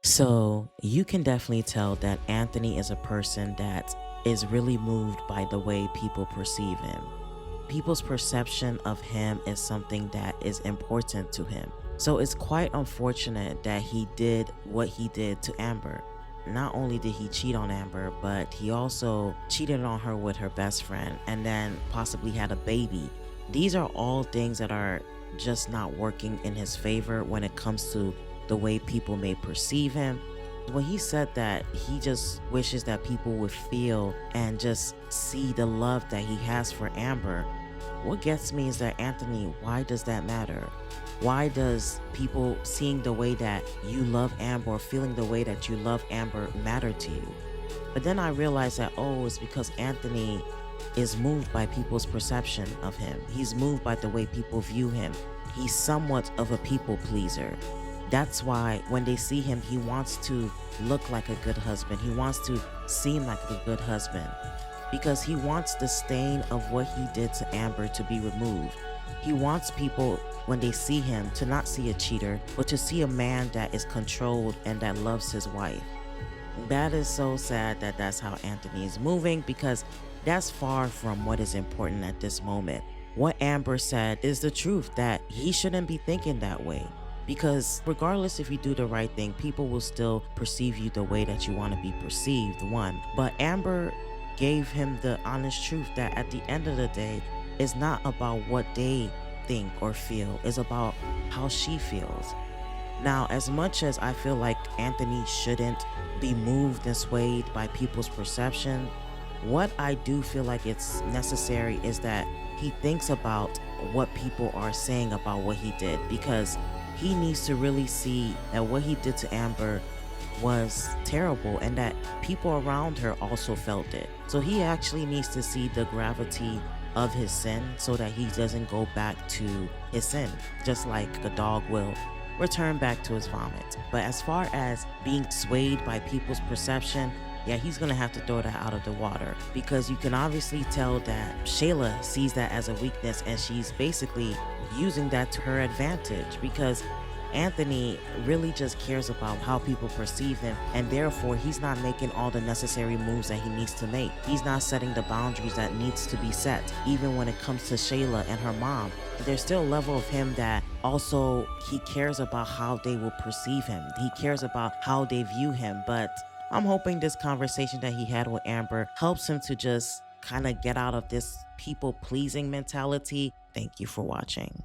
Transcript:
So you can definitely tell that Anthony is a person that is really moved by the way people perceive him. People's perception of him is something that is important to him. So it's quite unfortunate that he did what he did to Amber. Not only did he cheat on Amber, but he also cheated on her with her best friend and then possibly had a baby. These are all things that are just not working in his favor when it comes to the way people may perceive him. When he said that he just wishes that people would feel and just see the love that he has for Amber, what gets me is that, Anthony, why does that matter? Why does people seeing the way that you love Amber or feeling the way that you love Amber matter to you? But then I realized that, oh, it's because Anthony is moved by people's perception of him. He's moved by the way people view him. He's somewhat of a people pleaser. That's why when they see him, he wants to look like a good husband. He wants to seem like a good husband because he wants the stain of what he did to Amber to be removed. He wants people, when they see him, to not see a cheater, but to see a man that is controlled and that loves his wife. That is so sad that that's how Anthony is moving, because that's far from what is important at this moment. What Amber said is the truth, that he shouldn't be thinking that way. Because regardless if you do the right thing, people will still perceive you the way that you want to be perceived, one. But Amber gave him the honest truth that at the end of the day, it's not about what they think or feel, it's about how she feels. Now, as much as I feel like Anthony shouldn't be moved and swayed by people's perception, what I do feel like it's necessary is that he thinks about what people are saying about what he did, because he needs to really see that what he did to Amber was terrible and that people around her also felt it. So he actually needs to see the gravity of his sin so that he doesn't go back to his sin, just like a dog will return back to his vomit. But as far as being swayed by people's perception, yeah, he's gonna have to throw that out of the water, because you can obviously tell that Shayla sees that as a weakness and she's basically using that to her advantage, because Anthony really just cares about how people perceive him, and therefore he's not making all the necessary moves that he needs to make. He's not setting the boundaries that needs to be set. Even when it comes to Shayla and her mom, there's still a level of him that also he cares about how they will perceive him. He cares about how they view him. But I'm hoping this conversation that he had with Amber helps him to just kind of get out of this people pleasing mentality. Thank you for watching.